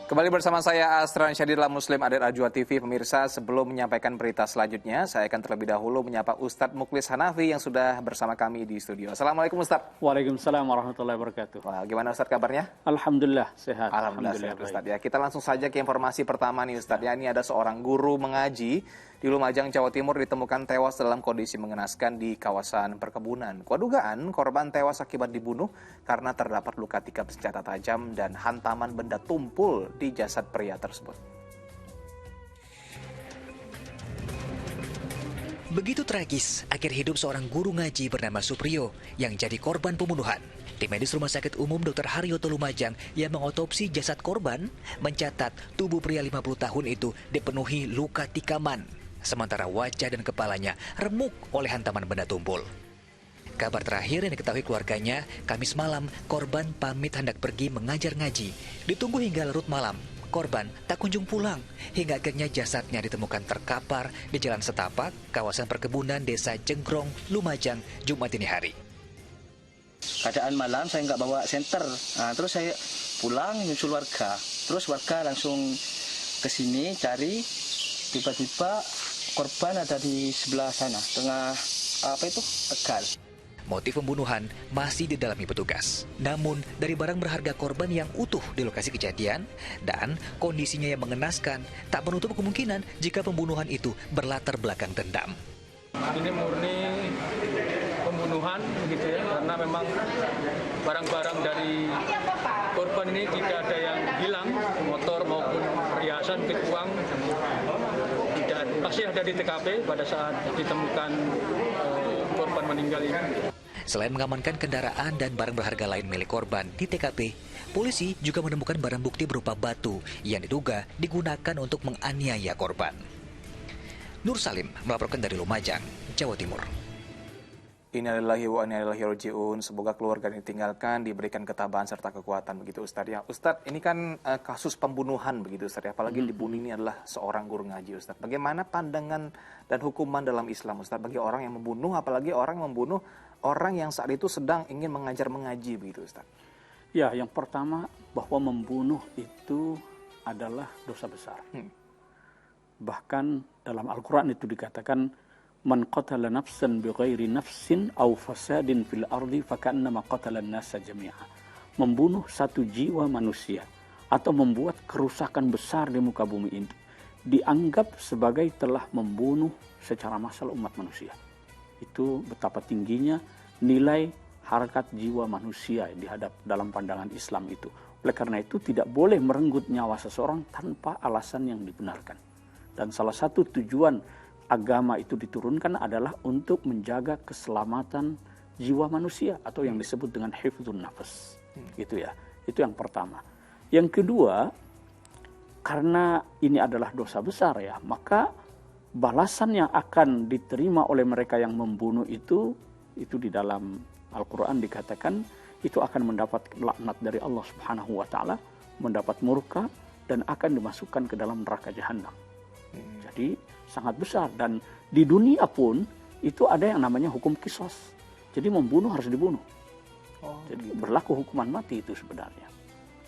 Kembali bersama saya Asran Syadir Muslim Adir Ajwa TV. Pemirsa, sebelum menyampaikan berita selanjutnya, saya akan terlebih dahulu menyapa Ustadz Mukhlis Hanafi yang sudah bersama kami di studio. Assalamualaikum Ustadz. Waalaikumsalam warahmatullahi wabarakatuh. Wah, gimana Ustadz kabarnya? Alhamdulillah sehat. Alhamdulillah sehat Ustadz ya. Kita langsung saja ke informasi pertama nih Ustadz ya. Ini ada seorang guru mengaji di Lumajang, Jawa Timur ditemukan tewas dalam kondisi mengenaskan di kawasan perkebunan. Dugaan korban tewas akibat dibunuh karena terdapat luka tikar senjata tajam dan hantaman benda tumpul di jasad pria tersebut. Begitu tragis akhir hidup seorang guru ngaji bernama Supriyo yang jadi korban pembunuhan. Tim medis Rumah Sakit Umum Dr. Haryoto Lumajang yang mengotopsi jasad korban mencatat tubuh pria 50 tahun itu dipenuhi luka tikaman, sementara wajah dan kepalanya remuk oleh hantaman benda tumpul. Kabar terakhir yang diketahui keluarganya, Kamis malam korban pamit hendak pergi mengajar ngaji. Ditunggu hingga larut malam, korban tak kunjung pulang hingga akhirnya jasadnya ditemukan terkapar di Jalan Setapak, kawasan perkebunan Desa Jenggrong, Lumajang, Jumat dini hari. Keadaan malam saya nggak bawa senter, terus saya pulang nyusul warga, terus warga langsung ke sini cari, tiba-tiba korban ada di sebelah sana, tengah tegal. Motif pembunuhan masih didalami petugas. Namun, dari barang berharga korban yang utuh di lokasi kejadian dan kondisinya yang mengenaskan, tak menutup kemungkinan jika pembunuhan itu berlatar belakang dendam. Ini murni pembunuhan begitu ya, karena memang barang-barang dari korban ini jika ada yang hilang, motor maupun perhiasan, uang, tidak pasti ada di TKP pada saat ditemukan korban meninggal ini. Selain mengamankan kendaraan dan barang berharga lain milik korban di TKP, polisi juga menemukan barang bukti berupa batu yang diduga digunakan untuk menganiaya korban. Nur Salim melaporkan dari Lumajang, Jawa Timur. Innalillahi wa inna ilaihi raji'un. Semoga keluarga yang ditinggalkan diberikan ketabahan serta kekuatan begitu Ustadz ya. Ustadz, ini kan kasus pembunuhan begitu Ustadz ya. Apalagi dibunuh ini adalah seorang guru ngaji Ustadz. Bagaimana pandangan dan hukuman dalam Islam Ustadz bagi orang yang membunuh, apalagi orang yang membunuh orang yang saat itu sedang ingin mengajar mengaji begitu Ustadz? Ya, yang pertama bahwa membunuh itu adalah dosa besar. Bahkan dalam Al-Quran itu dikatakan man qatala nafsan bighairi nafsin aw fasadin fil ardi fakannama qatala an-nasa jami'a. Membunuh satu jiwa manusia atau membuat kerusakan besar di muka bumi ini dianggap sebagai telah membunuh secara massal umat manusia. Itu betapa tingginya nilai harkat jiwa manusia dihadap dalam pandangan Islam itu. Oleh karena itu tidak boleh merenggut nyawa seseorang tanpa alasan yang dibenarkan. Dan salah satu tujuan agama itu diturunkan adalah untuk menjaga keselamatan jiwa manusia atau yang disebut dengan hifdzun nafas. Gitu ya. Itu yang pertama. Yang kedua, karena ini adalah dosa besar ya, maka balasan yang akan diterima oleh mereka yang membunuh itu di dalam Al-Quran dikatakan itu akan mendapat laknat dari Allah Subhanahu wa Ta'ala, mendapat murka dan akan dimasukkan ke dalam neraka jahanam. Jadi sangat besar, dan di dunia pun itu ada yang namanya hukum kisos. Jadi membunuh harus dibunuh. Jadi berlaku hukuman mati itu sebenarnya.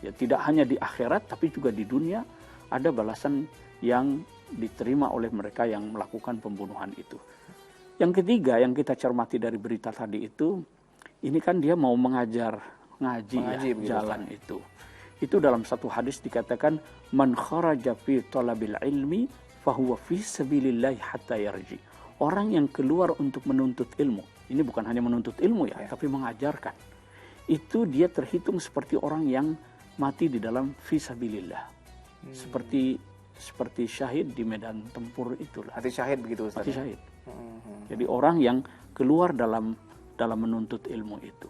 Ya, tidak hanya di akhirat tapi juga di dunia ada balasan yang diterima oleh mereka yang melakukan pembunuhan itu. Yang ketiga yang kita cermati dari berita tadi itu, ini kan dia mau mengajar ngaji ya, jalan itu. Itu dalam satu hadis dikatakan man kharaja fi talabil ilmi fahuwa fi sabilillah hatta yarji. Orang yang keluar untuk menuntut ilmu, ini bukan hanya menuntut ilmu ya, tapi mengajarkan. Itu dia terhitung seperti orang yang mati di dalam fi sabilillah. Seperti syahid di medan tempur itulah. Mati syahid begitu Ustaz. Mati syahid. Jadi orang yang keluar dalam menuntut ilmu itu.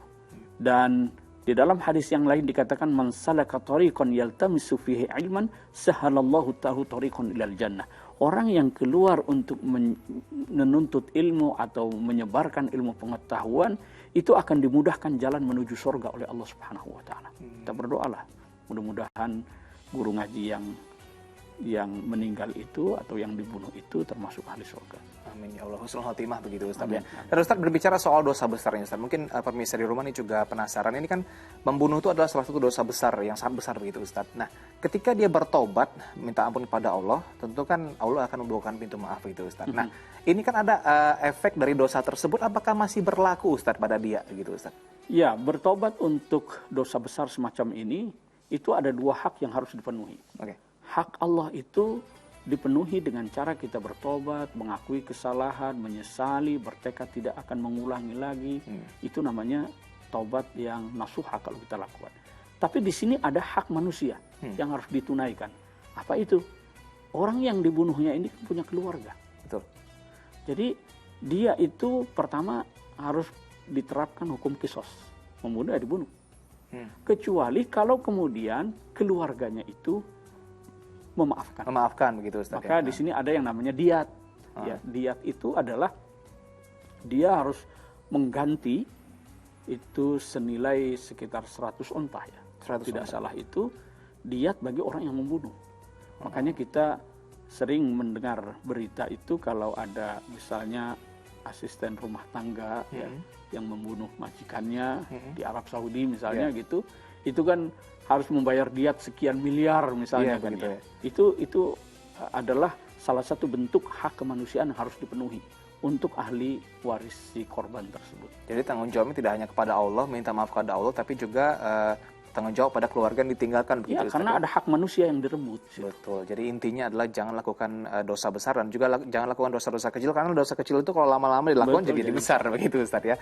Dan di dalam hadis yang lain dikatakan man salaka tariqan yaltamisu fihi ilman sahalallahu tahu tariqan ilal jannah. Orang yang keluar untuk menuntut ilmu atau menyebarkan ilmu pengetahuan itu akan dimudahkan jalan menuju surga oleh Allah Subhanahu wa taala. Kita berdoalah mudah-mudahan guru ngaji yang meninggal itu atau yang dibunuh itu termasuk ahli surga. Amin ya Allah, husnul khotimah begitu Ustaz ya. Dan Ustaz berbicara soal dosa besarnya Ustaz, mungkin pemirsa di rumah ini juga penasaran. Ini kan membunuh itu adalah salah satu dosa besar yang sangat besar begitu Ustaz. Nah, ketika dia bertobat, minta ampun kepada Allah, tentu kan Allah akan membukakan pintu maaf begitu Ustaz. Nah, ini kan ada efek dari dosa tersebut, apakah masih berlaku Ustaz pada dia begitu Ustaz? Ya, bertobat untuk dosa besar semacam ini, itu ada dua hak yang harus dipenuhi. Oke. Hak Allah itu dipenuhi dengan cara kita bertobat, mengakui kesalahan, menyesali, bertekad tidak akan mengulangi lagi. Itu namanya taubat yang nasuha kalau kita lakukan. Tapi di sini ada hak manusia yang harus ditunaikan. Apa itu? Orang yang dibunuhnya ini punya keluarga. Betul. Jadi dia itu pertama harus diterapkan hukum kisos. Membunuh ya dibunuh. Kecuali kalau kemudian keluarganya itu Memaafkan begitu Ustaz. Maka di sini ada yang namanya diat. Ya, diat itu adalah dia harus mengganti itu senilai sekitar 100 unta ya. 100 Tidak unta. salah itu diat bagi orang yang membunuh. Makanya kita sering mendengar berita itu kalau ada misalnya asisten rumah tangga ya, yang membunuh majikannya di Arab Saudi misalnya gitu, itu kan harus membayar diat sekian miliar misalnya kan begitu ya. ya. Itu adalah salah satu bentuk hak kemanusiaan yang harus dipenuhi untuk ahli waris si korban tersebut. Jadi tanggung jawabnya tidak hanya kepada Allah, minta maaf kepada Allah, tapi juga tanggung jawab pada keluarga yang ditinggalkan begitu Ya, Ustaz, karena ada hak manusia yang direbut. Betul. Jadi intinya adalah jangan lakukan dosa besar dan juga jangan lakukan dosa-dosa kecil, karena dosa kecil itu kalau lama-lama dilakukan Betul, jadi besar begitu Ustaz ya.